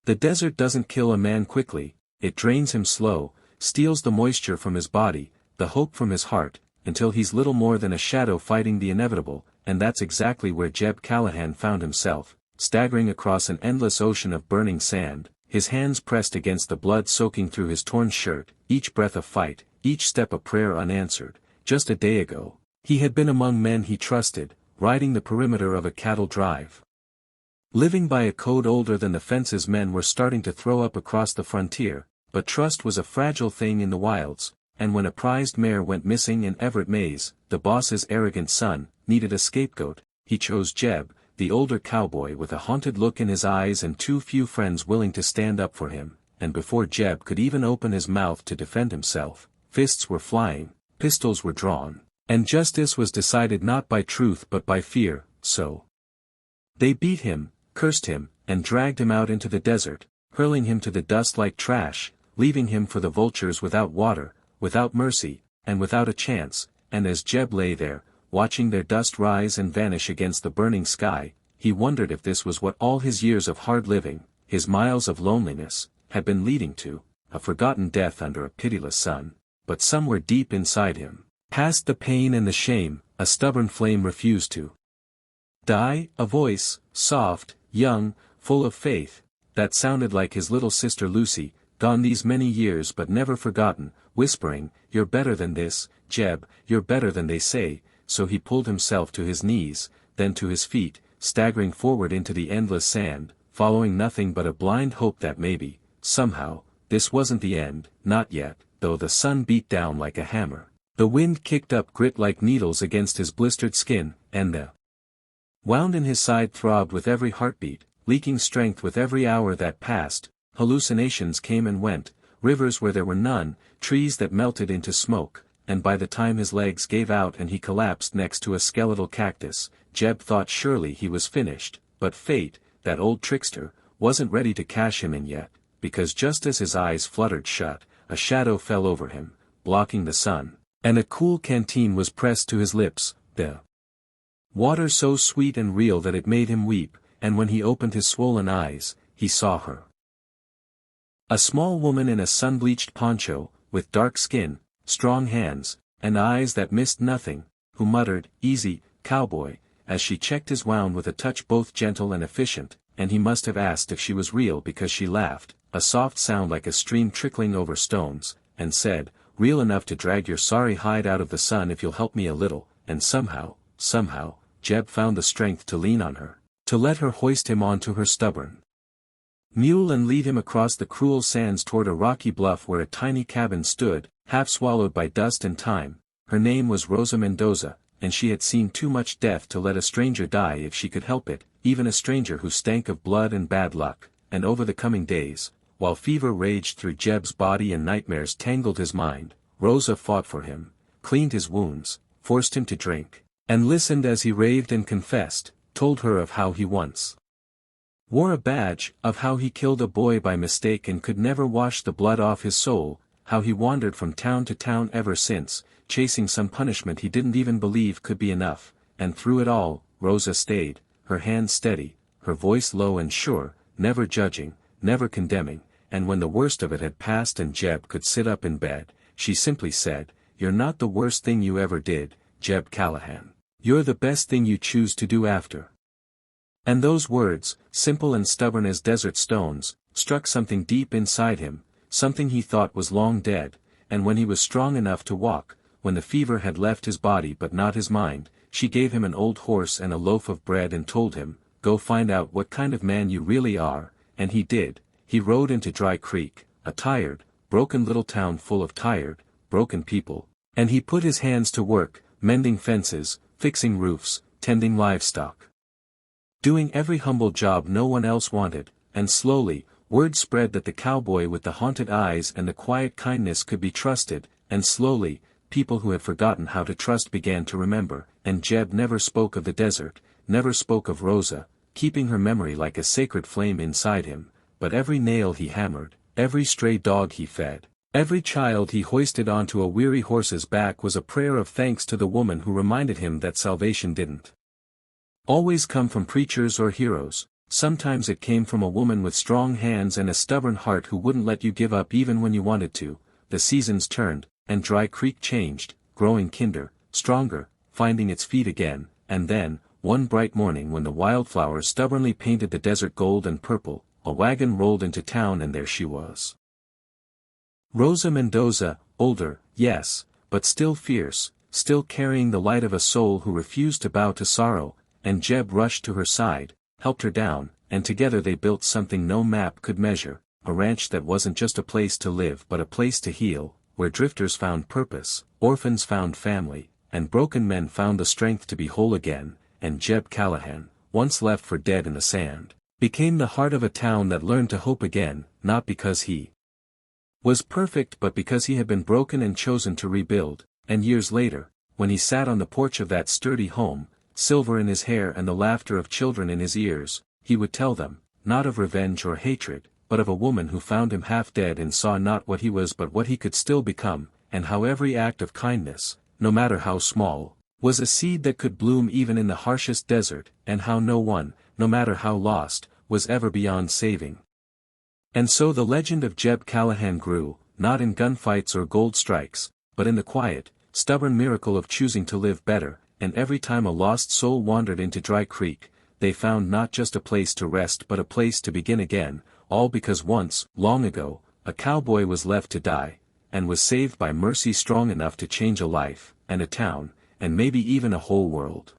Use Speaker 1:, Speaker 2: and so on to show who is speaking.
Speaker 1: The desert doesn't kill a man quickly, it drains him slow, steals the moisture from his body, the hope from his heart, until he's little more than a shadow fighting the inevitable, and that's exactly where Jeb Callahan found himself, staggering across an endless ocean of burning sand, his hands pressed against the blood soaking through his torn shirt, each breath a fight, each step a prayer unanswered. Just a day ago, he had been among men he trusted, riding the perimeter of a cattle drive. Living by a code older than the fences men were starting to throw up across the frontier, but trust was a fragile thing in the wilds, and when a prized mare went missing in Everett Mays, the boss's arrogant son, needed a scapegoat, he chose Jeb, the older cowboy with a haunted look in his eyes and too few friends willing to stand up for him, and before Jeb could even open his mouth to defend himself, fists were flying, pistols were drawn, and justice was decided not by truth but by fear, so they beat him, cursed him, and dragged him out into the desert, hurling him to the dust like trash, leaving him for the vultures without water, without mercy, and without a chance, and as Jeb lay there, watching their dust rise and vanish against the burning sky, he wondered if this was what all his years of hard living, his miles of loneliness, had been leading to, a forgotten death under a pitiless sun, but somewhere deep inside him, past the pain and the shame, a stubborn flame refused to die, a voice, soft, young, full of faith, that sounded like his little sister Lucy, gone these many years but never forgotten, whispering, "You're better than this, Jeb, you're better than they say." So he pulled himself to his knees, then to his feet, staggering forward into the endless sand, following nothing but a blind hope that maybe, somehow, this wasn't the end, not yet, though the sun beat down like a hammer. The wind kicked up grit like needles against his blistered skin, and the wound in his side throbbed with every heartbeat, leaking strength with every hour that passed. Hallucinations came and went, rivers where there were none, trees that melted into smoke, and by the time his legs gave out and he collapsed next to a skeletal cactus, Jeb thought surely he was finished, but fate, that old trickster, wasn't ready to cash him in yet, because just as his eyes fluttered shut, a shadow fell over him, blocking the sun, and a cool canteen was pressed to his lips, the water so sweet and real that it made him weep, and when he opened his swollen eyes, he saw her. A small woman in a sun-bleached poncho, with dark skin, strong hands, and eyes that missed nothing, who muttered, "Easy, cowboy," as she checked his wound with a touch both gentle and efficient, and he must have asked if she was real because she laughed, a soft sound like a stream trickling over stones, and said, "Real enough to drag your sorry hide out of the sun if you'll help me a little," and somehow, Jeb found the strength to lean on her, to let her hoist him onto her stubborn mule and lead him across the cruel sands toward a rocky bluff where a tiny cabin stood, half swallowed by dust and time. Her name was Rosa Mendoza, and she had seen too much death to let a stranger die if she could help it, even a stranger who stank of blood and bad luck, and over the coming days, while fever raged through Jeb's body and nightmares tangled his mind, Rosa fought for him, cleaned his wounds, forced him to drink, and listened as he raved and confessed, told her of how he once wore a badge, of how he killed a boy by mistake and could never wash the blood off his soul, how he wandered from town to town ever since, chasing some punishment he didn't even believe could be enough, and through it all, Rosa stayed, her hands steady, her voice low and sure, never judging, never condemning, and when the worst of it had passed and Jeb could sit up in bed, she simply said, "You're not the worst thing you ever did, Jeb Callahan. You're the best thing you choose to do after." And those words, simple and stubborn as desert stones, struck something deep inside him, something he thought was long dead, and when he was strong enough to walk, when the fever had left his body but not his mind, she gave him an old horse and a loaf of bread and told him, "Go find out what kind of man you really are," and he did. He rode into Dry Creek, a tired, broken little town full of tired, broken people, and he put his hands to work, mending fences, fixing roofs, tending livestock, doing every humble job no one else wanted, and slowly, word spread that the cowboy with the haunted eyes and the quiet kindness could be trusted, and slowly, people who had forgotten how to trust began to remember, and Jeb never spoke of the desert, never spoke of Rosa, keeping her memory like a sacred flame inside him, but every nail he hammered, every stray dog he fed, every child he hoisted onto a weary horse's back was a prayer of thanks to the woman who reminded him that salvation didn't always come from preachers or heroes, sometimes it came from a woman with strong hands and a stubborn heart who wouldn't let you give up even when you wanted to. The seasons turned, and Dry Creek changed, growing kinder, stronger, finding its feet again, and then, one bright morning when the wildflowers stubbornly painted the desert gold and purple, a wagon rolled into town and there she was. Rosa Mendoza, older, yes, but still fierce, still carrying the light of a soul who refused to bow to sorrow, and Jeb rushed to her side, helped her down, and together they built something no map could measure, a ranch that wasn't just a place to live but a place to heal, where drifters found purpose, orphans found family, and broken men found the strength to be whole again, and Jeb Callahan, once left for dead in the sand, became the heart of a town that learned to hope again, not because he was perfect but because he had been broken and chosen to rebuild. And years later, when he sat on the porch of that sturdy home, silver in his hair and the laughter of children in his ears, he would tell them, not of revenge or hatred, but of a woman who found him half dead and saw not what he was but what he could still become, and how every act of kindness, no matter how small, was a seed that could bloom even in the harshest desert, and how no one, no matter how lost, was ever beyond saving. And so the legend of Jeb Callahan grew, not in gunfights or gold strikes, but in the quiet, stubborn miracle of choosing to live better, and every time a lost soul wandered into Dry Creek, they found not just a place to rest but a place to begin again, all because once, long ago, a cowboy was left to die, and was saved by mercy strong enough to change a life, and a town, and maybe even a whole world.